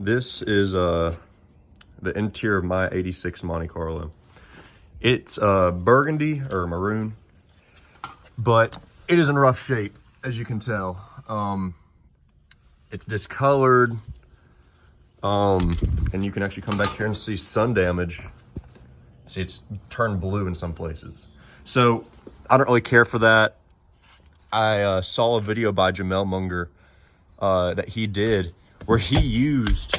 This is the interior of my 86 Monte Carlo. It's burgundy or maroon, but it is in rough shape, as you can tell. It's discolored, and you can actually come back here and see sun damage. See, it's turned blue in some places. So I don't really care for that. I saw a video by Jamel Munger that he did where he used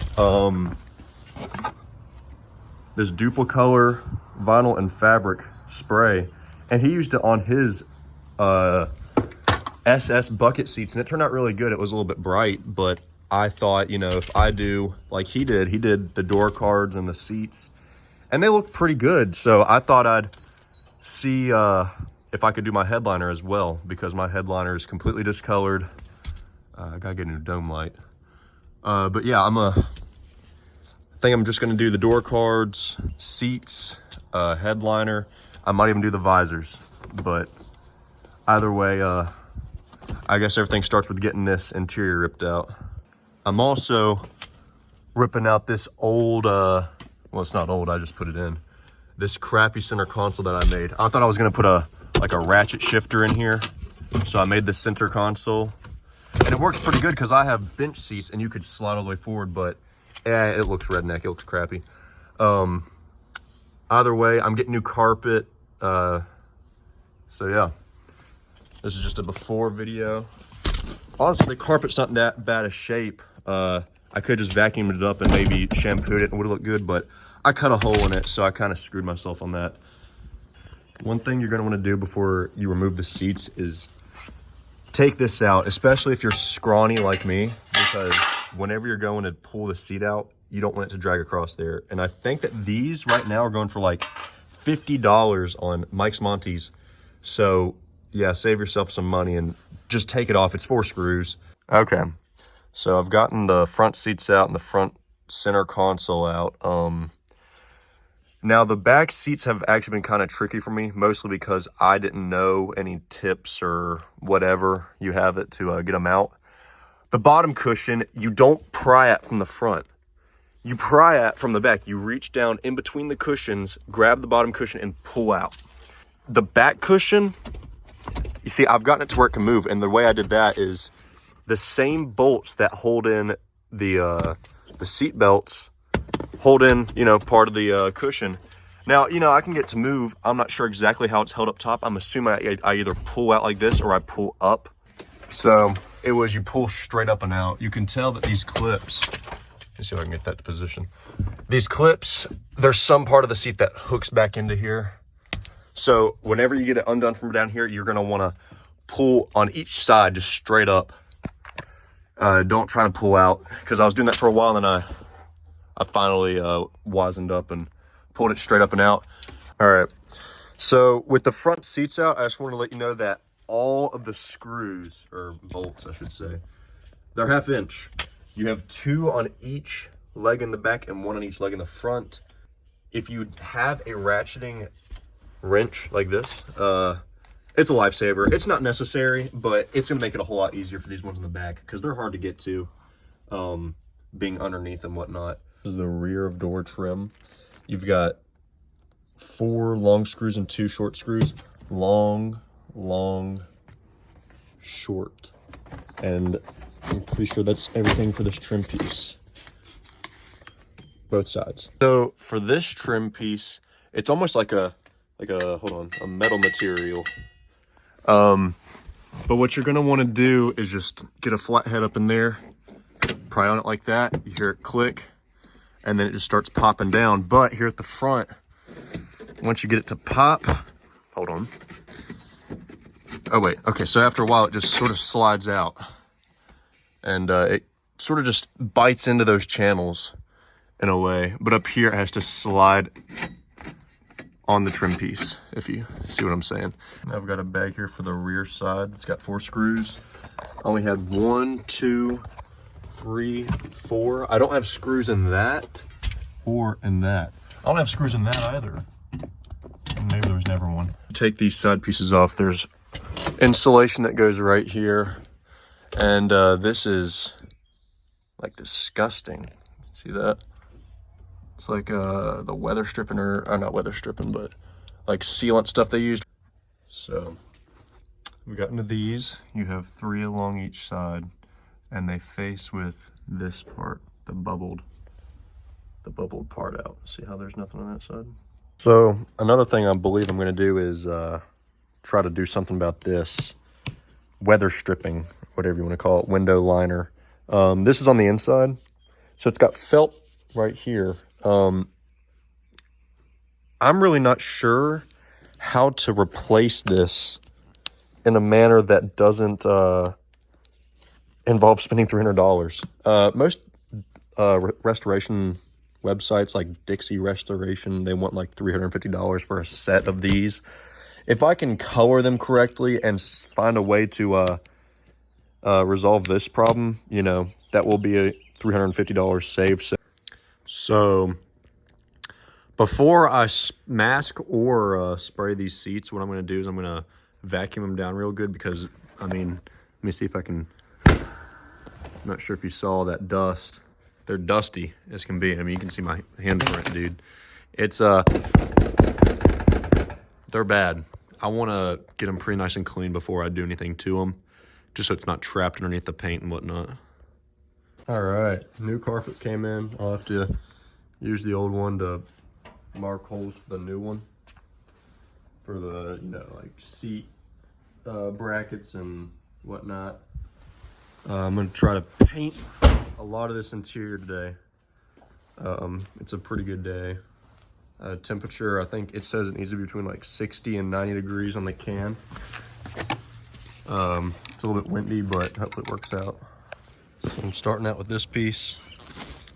this Dupli-color vinyl and fabric spray, and he used it on his SS bucket seats, and it turned out really good. It was a little bit bright, but I thought, you know, if I do like he did the door cards and the seats, and they look pretty good. So I thought I'd see if I could do my headliner as well, because my headliner is completely discolored. I gotta get a new dome light. But yeah, I think I'm just gonna do the door cards, seats, headliner. I might even do the visors, but either way, I guess everything starts with getting this interior ripped out. I'm also ripping out this old, well, it's not old, I just put it in. This crappy center console that I made. I thought I was gonna put like a ratchet shifter in here. So I made this center console. And it works pretty good because I have bench seats and you could slide all the way forward, but it looks redneck, it looks crappy. Either way, I'm getting new carpet. So yeah, this is just a before video. Honestly, the carpet's not in that bad a shape. I could just vacuumed it up and maybe shampooed it and would have looked good, but I cut a hole in it, so I kind of screwed myself on that. One thing you're gonna wanna do before you remove the seats is take this out, especially if you're scrawny like me, because whenever you're going to pull the seat out, you don't want it to drag across there. And I think that these right now are going for like $50 on Mike's Monte's. So yeah, save yourself some money and just take it off. It's 4 screws. Okay, so I've gotten the front seats out and the front center console out. Now the back seats have actually been kind of tricky for me, mostly because I didn't know any tips or whatever you have it to get them out. The bottom cushion, you don't pry at from the front. You pry at from the back. You reach down in between the cushions, grab the bottom cushion and pull out. The back cushion, you see, I've gotten it to where it can move, and the way I did that is the same bolts that hold in the seat belts hold in, you know, part of the cushion. Now, you know, I can get to move. I'm not sure exactly how it's held up top. I'm assuming I either pull out like this or I pull up. So it was, you pull straight up and out. You can tell that these clips, let's see if I can get that to position. These clips, there's some part of the seat that hooks back into here. So whenever you get it undone from down here, you're gonna wanna pull on each side, just straight up. Don't try to pull out, because I was doing that for a while and I finally wisened up and pulled it straight up and out. All right, so with the front seats out, I just want to let you know that all of the screws, or bolts I should say, they're 1/2 inch. You have 2 on each leg in the back and 1 on each leg in the front. If you have a ratcheting wrench like this, it's a lifesaver. It's not necessary, but it's gonna make it a whole lot easier for these ones in the back, because they're hard to get to, being underneath and whatnot. This is the rear of door trim. You've got 4 long screws and 2 short screws. Long, short. And I'm pretty sure that's everything for this trim piece. Both sides. So for this trim piece, it's almost like a metal material. But what you're gonna wanna do is just get a flat head up in there, pry on it like that, you hear it click, and then it just starts popping down. But here at the front, once you get it to pop, hold on. Oh wait, okay, so after a while it just sort of slides out. And it sort of just bites into those channels in a way. But up here it has to slide on the trim piece, if you see what I'm saying. Now I've got a bag here for the rear side. It's got 4 screws. I only had 1, 2, 3, 4. I don't have screws in that or in that. I don't have screws in that either. Maybe there was never one. Take these side pieces off. There's insulation that goes right here. And this is like disgusting. See that? It's like the weather stripping, or not weather stripping, but like sealant stuff they used. So we got into these. You have 3 along each side, and they face with this part, the bubbled part out. See how there's nothing on that side? So another thing I believe I'm gonna do is try to do something about this weather stripping, whatever you want to call it, window liner. This is on the inside, so it's got felt right here. I'm really not sure how to replace this in a manner that doesn't involve spending $300. Most restoration websites like Dixie Restoration, they want like $350 for a set of these. If I can color them correctly and find a way to resolve this problem, you know, that will be a $350 save. So before I mask or spray these seats, what I'm going to do is I'm going to vacuum them down real good, because, I mean, let me see if I can, I'm not sure if you saw that dust. They're dusty as can be. I mean, you can see my handprint, dude. It's, they're bad. I want to get them pretty nice and clean before I do anything to them, just so it's not trapped underneath the paint and whatnot. All right, new carpet came in. I'll have to use the old one to mark holes for the new one, for the, you know, like seat brackets and whatnot. I'm gonna try to paint a lot of this interior today. It's a pretty good day. Temperature, I think it says it needs to be between like 60 and 90 degrees on the can. It's a little bit windy, but hopefully it works out. So I'm starting out with this piece,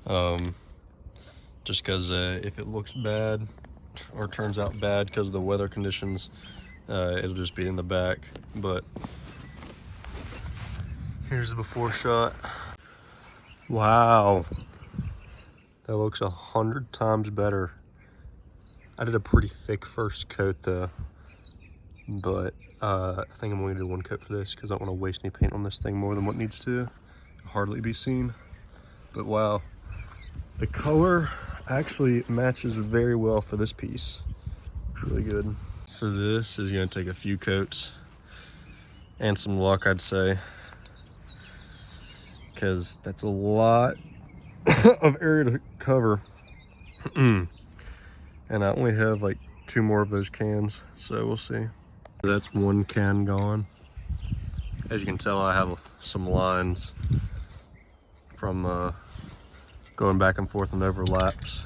just because if it looks bad or turns out bad because of the weather conditions, it'll just be in the back. But here's the before shot. Wow, that looks 100 times better. I did a pretty thick first coat though, but I think I'm only gonna do 1 coat for this because I don't want to waste any paint on this thing more than what needs to hardly be seen. But wow, the color actually matches very well for this piece. It's really good. So this is gonna take a few coats and some luck, I'd say, because that's a lot of area to cover. And I only have like 2 more of those cans, so we'll see. That's 1 can gone. As you can tell, I have some lines from going back and forth and overlaps.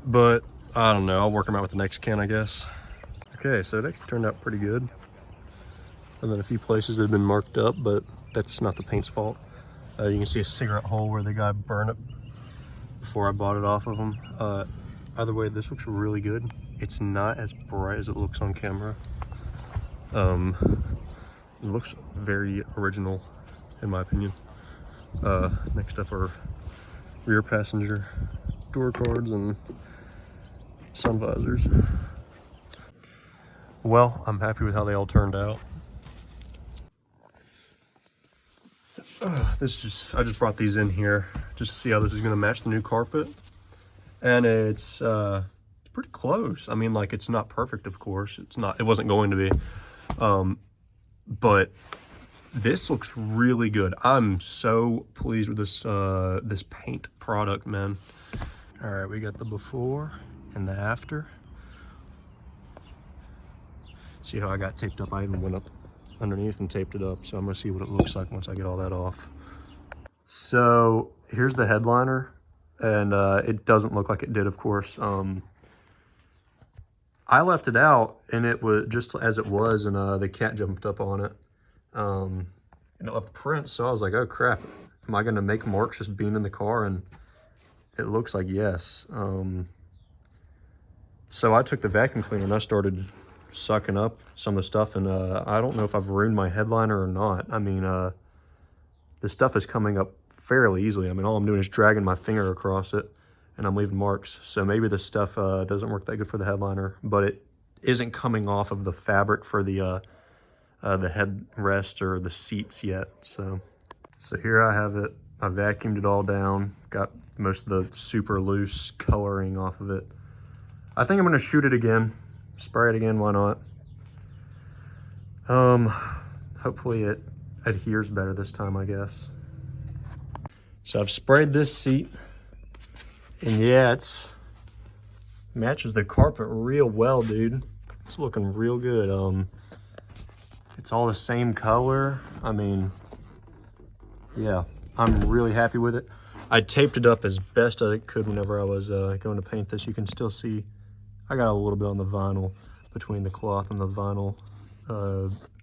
But I don't know, I'll work them out with the next can, I guess. Okay, so it actually turned out pretty good. Other than a few places that have been marked up, but that's not the paint's fault. You can see a cigarette hole where the guy burned it before I bought it off of him. Either way, this looks really good. It's not as bright as it looks on camera. It looks very original, in my opinion. Next up are rear passenger door cards and sun visors. Well, I'm happy with how they all turned out. I just brought these in here just to see how this is going to match the new carpet. And it's pretty close. I mean, like, it's not perfect, of course. It wasn't going to be. But this looks really good. I'm so pleased with this this paint product, man. All right, we got the before and the after. See how I got taped up? I even went up underneath and taped it up. So I'm gonna see what it looks like once I get all that off. So here's the headliner. And it doesn't look like it did, of course. I left it out, and it was just as it was, and the cat jumped up on it. And it left prints, so I was like, oh crap, am I going to make marks just being in the car? And it looks like yes. So I took the vacuum cleaner and I started sucking up some of the stuff, and I don't know if I've ruined my headliner or not. I mean, the stuff is coming up fairly easily. I mean, all I'm doing is dragging my finger across it and I'm leaving marks. So maybe this stuff doesn't work that good for the headliner, but it isn't coming off of the fabric for the headrest or the seats yet. So here I have it. I vacuumed it all down, got most of the super loose coloring off of it. I think I'm gonna shoot it again, spray it again, why not? Hopefully it adheres better this time, I guess. So I've sprayed this seat, and yeah, it's matches the carpet real well, dude. It's looking real good. It's all the same color. I mean, yeah, I'm really happy with it. I taped it up as best I could whenever I was going to paint this. You can still see I got a little bit on the vinyl between the cloth and the vinyl,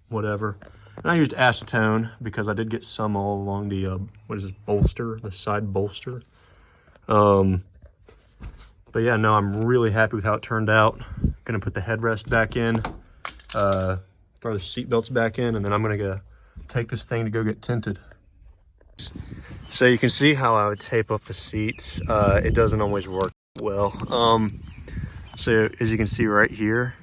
whatever. And I used acetone because I did get some all along the, what is this, bolster, the side bolster. But yeah, no, I'm really happy with how it turned out. Gonna put the headrest back in, throw the seat belts back in, and then I'm gonna go take this thing to go get tinted. So you can see how I would tape up the seats. It doesn't always work well. So as you can see right here,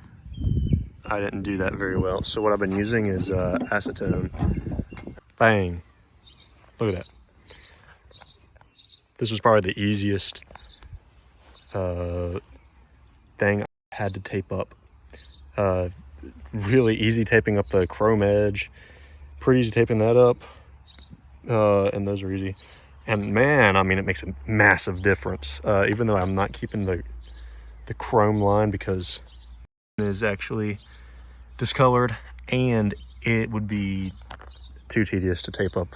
I didn't do that very well. So what I've been using is acetone. Bang. Look at that. This was probably the easiest thing I had to tape up. Really easy taping up the chrome edge. Pretty easy taping that up. And those are easy. And man, I mean, it makes a massive difference. Even though I'm not keeping the chrome line because it is actually discolored and it would be too tedious to tape up.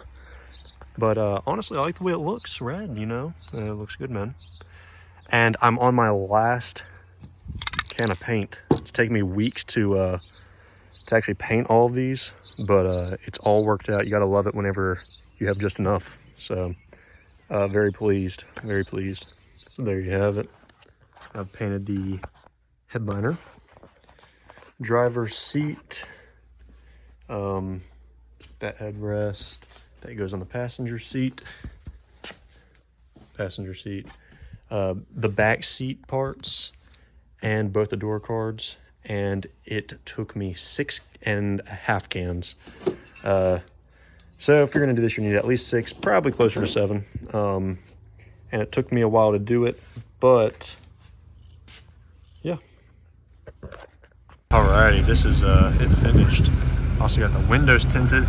But honestly, I like the way it looks red, you know? It looks good, man. And I'm on my last can of paint. It's taken me weeks to actually paint all of these, but it's all worked out. You gotta love it whenever you have just enough. So very pleased, very pleased. So there you have it. I've painted the headliner, driver's seat, that headrest that goes on the passenger seat, the back seat parts, and both the door cards. And it took me 6.5 cans. So if you're gonna do this, you need at least 6, probably closer to 7. And it took me a while to do it, but yeah. Alrighty, this is it finished. Also got the windows tinted,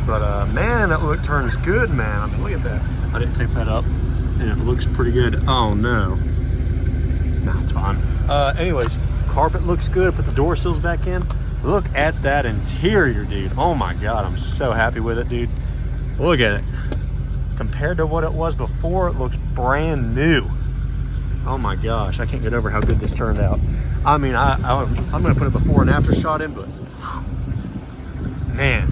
but man, that look turns good, man. I mean, look at that. I didn't tape that up, and it looks pretty good. Oh no, nah, it's fine. Anyways, carpet looks good. Put the door sills back in. Look at that interior, dude. Oh my god, I'm so happy with it, dude. Look at it. Compared to what it was before, it looks brand new. Oh my gosh, I can't get over how good this turned out. I mean, I'm gonna put a before and after shot in, but man,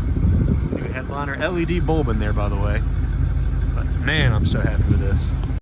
new headliner, LED bulb in there, by the way. But man, I'm so happy with this.